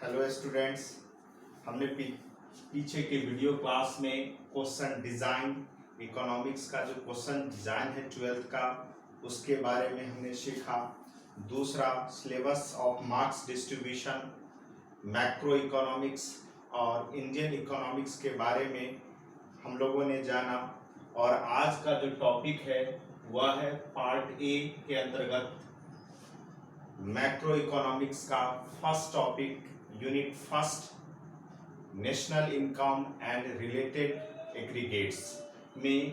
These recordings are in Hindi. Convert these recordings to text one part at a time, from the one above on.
हेलो स्टूडेंट्स, हमने पीछे के वीडियो क्लास में क्वेश्चन डिज़ाइन इकोनॉमिक्स का जो क्वेश्चन डिज़ाइन है 12th का उसके बारे में हमने सीखा। दूसरा syllabus of marks distribution, macro economics और इंडियन इकोनॉमिक्स के बारे में हम लोगों ने जाना। और आज का जो टॉपिक है वह है पार्ट ए के अंतर्गत मैक्रो इकोनॉमिक्स का first topic unit first national income and related aggregates में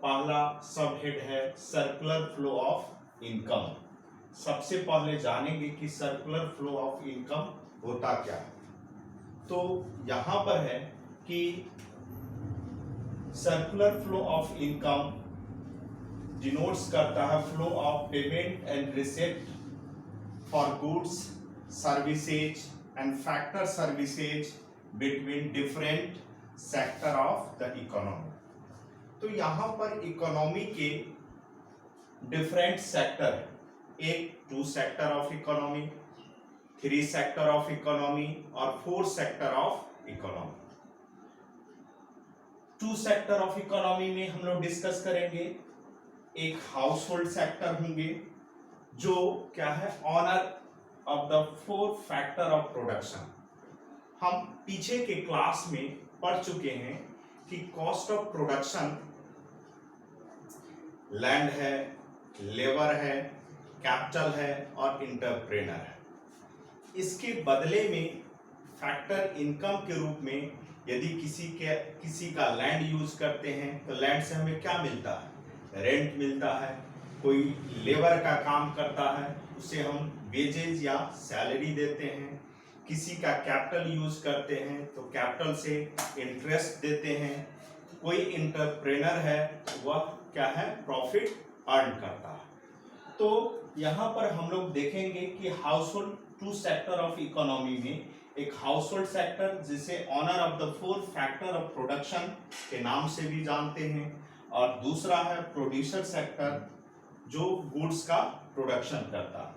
पहला सब हेड है सर्कुलर फ्लो ऑफ इनकम। सबसे पहले जानेंगे कि सर्कुलर फ्लो ऑफ इनकम होता क्या है। तो यहाँ पर है कि circular flow of income denotes करता है flow of payment and receipt for goods services and factor services between different sector of the economy। तो यहाँ पर इकोनॉमी के डिफरेंट सेक्टर है, एक 2 sector of economy, 3 sector of economy और 4 sector of economy. 2 sector of economy में हम लोग डिस्कस करेंगे। एक हाउस होल्ड सेक्टर होंगे जो क्या है owner of the 4 factor of production. हम पीछे के क्लास में पढ़ चुके हैं कि कॉस्ट ऑफ प्रोडक्शन लैंड है, लेबर है, कैपिटल है और इंटरप्रेनर है। इसके बदले में फैक्टर इनकम के रूप में यदि किसी का लैंड यूज करते हैं तो लैंड से हमें क्या मिलता है? रेंट मिलता है। कोई लेबर का काम करता है उसे हम वेजेज या सैलरी देते हैं। किसी का कैपिटल यूज करते हैं तो कैपिटल से इंटरेस्ट देते हैं। कोई इंटरप्रेनर है वह क्या है? प्रॉफिट अर्न करता है। तो यहाँ पर हम लोग देखेंगे कि household 2 sector of economy में एक हाउस होल्ड सेक्टर जिसे owner of the 4 factor of production के नाम से भी जानते हैं, और दूसरा है प्रोड्यूसर सेक्टर जो गुड्स का प्रोडक्शन करता है।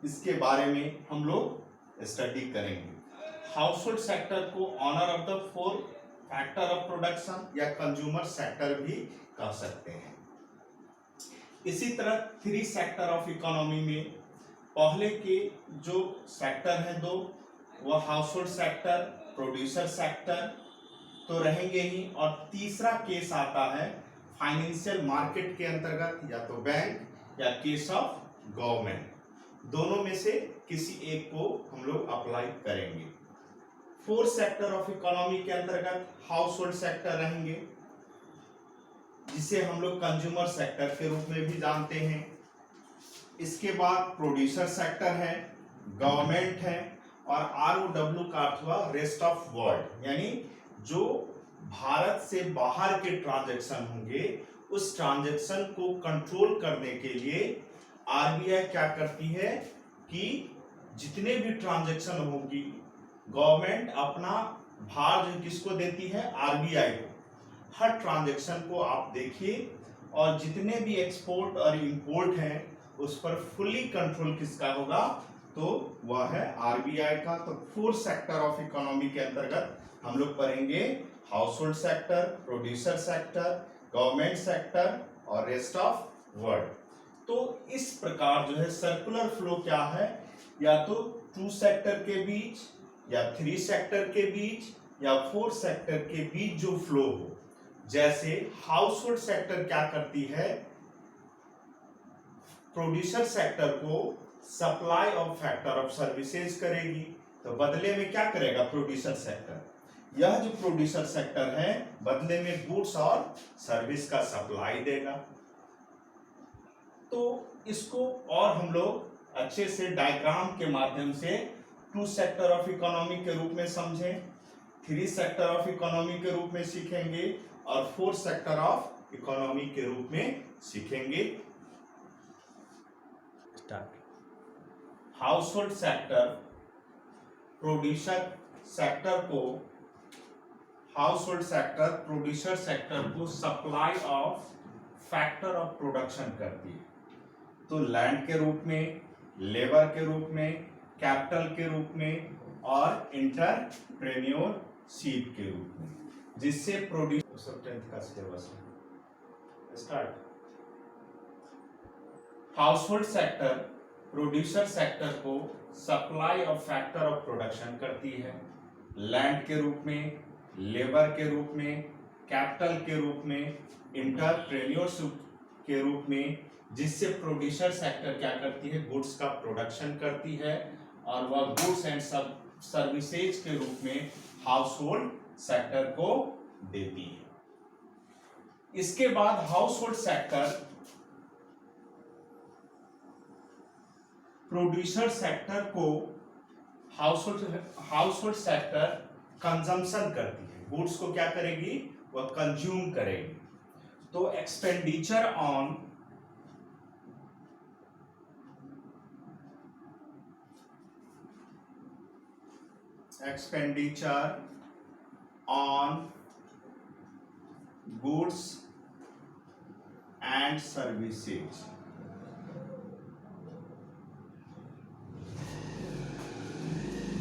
इसके बारे में हम लोग स्टडी करेंगे। हाउस होल्ड सेक्टर को owner of the 4 factor of production या कंज्यूमर सेक्टर भी कह सकते हैं। इसी तरह 3 सेक्टर ऑफ इकोनॉमी में पहले के जो सेक्टर हैं 2, वह house hold sector, producer sector तो रहेंगे ही, और तीसरा केस आता है फाइनेंशियल मार्केट के अंतर्गत, या तो बैंक या केस ऑफ गवर्नमेंट। दोनों में से किसी एक को हम लोग अप्लाई करेंगे। 4 सेक्टर ऑफ इकोनॉमी के अंतर्गत हाउस होल्ड सेक्टर रहेंगे जिसे हम लोग कंज्यूमर सेक्टर के रूप में भी जानते हैं। इसके बाद प्रोड्यूसर सेक्टर है, गवर्नमेंट है, और ROW का अर्थ हुआ रेस्ट ऑफ वर्ल्ड, यानी जो भारत से बाहर के ट्रांजैक्शन होंगे उस ट्रांजैक्शन को कंट्रोल करने के लिए RBI क्या करती है कि जितने भी ट्रांजैक्शन होगी गवर्नमेंट अपना भार जो किसको देती है? RBI को। हर ट्रांजैक्शन को आप देखिए, और जितने भी एक्सपोर्ट और इंपोर्ट हैं उस पर फुल्ली कंट्रोल किसका होगा? तो वह है RBI का। तो 4 सेक्टर ऑफ इकोनॉमी के अंतर्गत हम लोग पढ़ेंगे house hold sector, producer sector, government sector और रेस्ट ऑफ वर्ल्ड। तो इस प्रकार जो है सर्कुलर फ्लो क्या है? या तो 2 सेक्टर के बीच या 3 सेक्टर के बीच या 4 सेक्टर के बीच जो फ्लो हो। जैसे हाउस होल्ड सेक्टर क्या करती है? प्रोड्यूसर सेक्टर को supply of factor of services करेगी, तो बदले में क्या करेगा प्रोड्यूसर सेक्टर? यह जो प्रोड्यूसर सेक्टर है बदले में गुड्स और सर्विस का सप्लाई देगा। तो इसको और हम लोग अच्छे से डायग्राम के माध्यम से 2 सेक्टर ऑफ इकोनॉमी के रूप में समझें, 3 सेक्टर ऑफ इकोनॉमी के रूप में सीखेंगे और 4 सेक्टर ऑफ इकोनॉमी के रूप में सीखेंगे। House hold sector producer sector को प्रोड्यूसर सेक्टर को supply of factor of production करती है। तो लैंड के रूप में, लेबर के रूप में, कैपिटल के रूप में और इंटरप्रेन्योरशिप के रूप में, जिससे प्रोड्यूस सब 10th का सिलेबस है। Start. Household sector producer sector को supply of factor of production करती है, लैंड के रूप में, लेबर के रूप में, कैपिटल के रूप में, इंटरप्रेन्योरशिप के रूप में, जिससे प्रोड्यूसर सेक्टर क्या करती है, गुड्स का प्रोडक्शन करती है और वह गुड्स एंड सर्विसेज के रूप में हाउसहोल्ड सेक्टर को देती है। इसके बाद हाउसहोल्ड सेक्टर प्रोड्यूसर सेक्टर को हाउसहोल्ड सेक्टर कंजम्पशन करती है, गुड्स को क्या करेगी, वह कंज्यूम करेगी। तो expenditure on goods and services,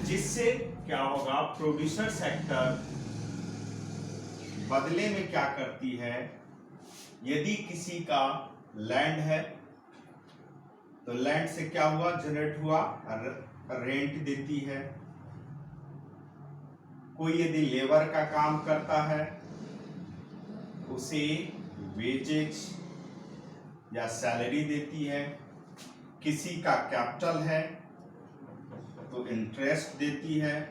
जिससे क्या होगा, प्रोड्यूसर सेक्टर बदले में क्या करती है, यदि किसी का लैंड है तो लैंड से क्या हुआ, जनरेट हुआ, रेंट देती है। कोई यदि लेबर का काम करता है उसे वेजेज या सैलरी देती है। किसी का कैपिटल है तो इंटरेस्ट देती है।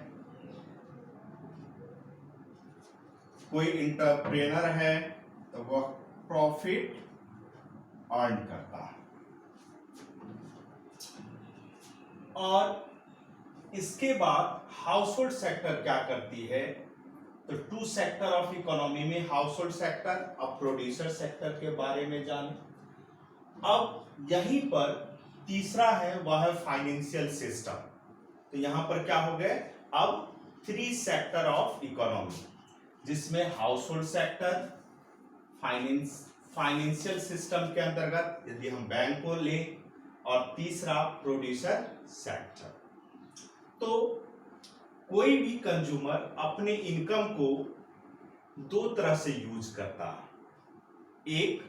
कोई इंटरप्रेनर है तो वह प्रॉफिट अर्न करता है। और इसके बाद हाउसहोल्ड सेक्टर क्या करती है, तो टू सेक्टर ऑफ इकोनॉमी में हाउसहोल्ड सेक्टर और प्रोड्यूसर सेक्टर के बारे में जाने। अब यहीं पर तीसरा है वह है फाइनेंशियल सिस्टम। तो यहां पर क्या हो गए, अब 3 सेक्टर ऑफ इकोनॉमी, जिसमें हाउसहोल्ड सेक्टर, फाइनेंशियल सिस्टम के अंतर्गत यदि हम बैंक को लें, और तीसरा प्रोड्यूसर सेक्टर। तो कोई भी कंज्यूमर अपने इनकम को 2 तरह से यूज करता है। एक,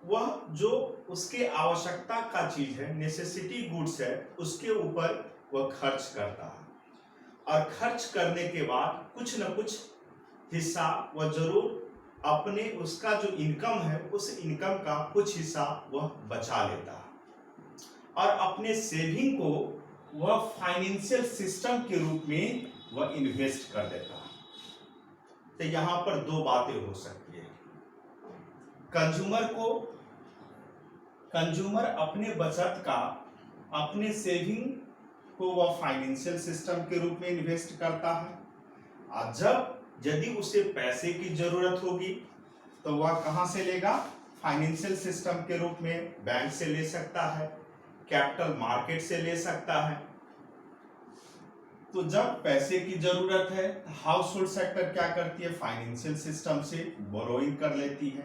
वह जो उसके आवश्यकता का चीज है, नेसेसिटी गुड्स है, उसके ऊपर वह खर्च करता है, और खर्च करने के बाद कुछ न कुछ हिस्सा वह जरूर अपने, उसका जो इनकम है उस इनकम का कुछ हिस्सा वह बचा लेता है, और अपने सेविंग को वह फाइनेंशियल सिस्टम के रूप में वह इन्वेस्ट कर देता है। तो यहां पर 2 बातें हो सकती है। कंज्यूमर अपने बचत का, अपने सेविंग को वह फाइनेंशियल सिस्टम के रूप में इन्वेस्ट करता है, और जब यदि उसे पैसे की जरूरत होगी तो वह कहां से लेगा, फाइनेंशियल सिस्टम के रूप में बैंक से ले सकता है, कैपिटल मार्केट से ले सकता है। तो जब पैसे की जरूरत है, हाउसहोल्ड सेक्टर क्या करती है, फाइनेंशियल सिस्टम से बोरोइंग कर लेती है।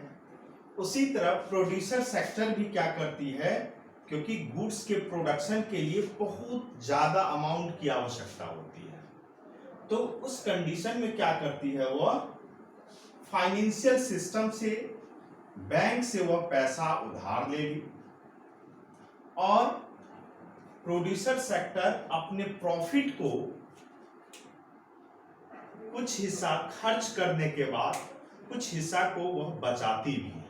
उसी तरह प्रोड्यूसर सेक्टर भी क्या करती है, क्योंकि गुड्स के प्रोडक्शन के लिए बहुत ज्यादा अमाउंट की आवश्यकता होती है, तो उस कंडीशन में क्या करती है, वह फाइनेंशियल सिस्टम से, बैंक से वह पैसा उधार लेगी, और प्रोड्यूसर सेक्टर अपने प्रॉफिट को कुछ हिस्सा खर्च करने के बाद कुछ हिस्सा को वह बचाती भी है,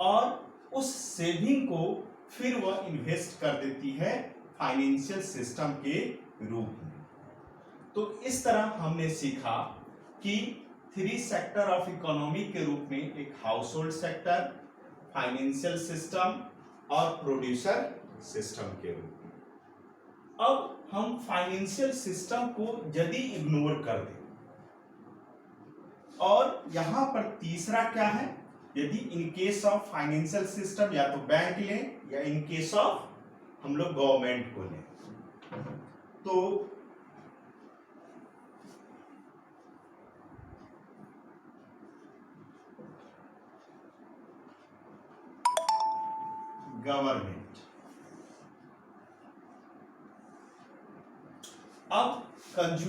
और उस सेविंग को फिर वह इन्वेस्ट कर देती है फाइनेंशियल सिस्टम के रूप में। तो इस तरह हमने सीखा कि 3 सेक्टर ऑफ इकोनॉमी के रूप में एक हाउसहोल्ड सेक्टर, फाइनेंशियल सिस्टम और प्रोड्यूसर सिस्टम के रूप में। अब हम फाइनेंशियल सिस्टम को यदि इग्नोर कर दें, और यहां पर तीसरा क्या है, यदि in case of financial system या तो बैंक लें या इन केस ऑफ हम लोग गवर्नमेंट को लें, तो गवर्नमेंट, अब कंज्यूम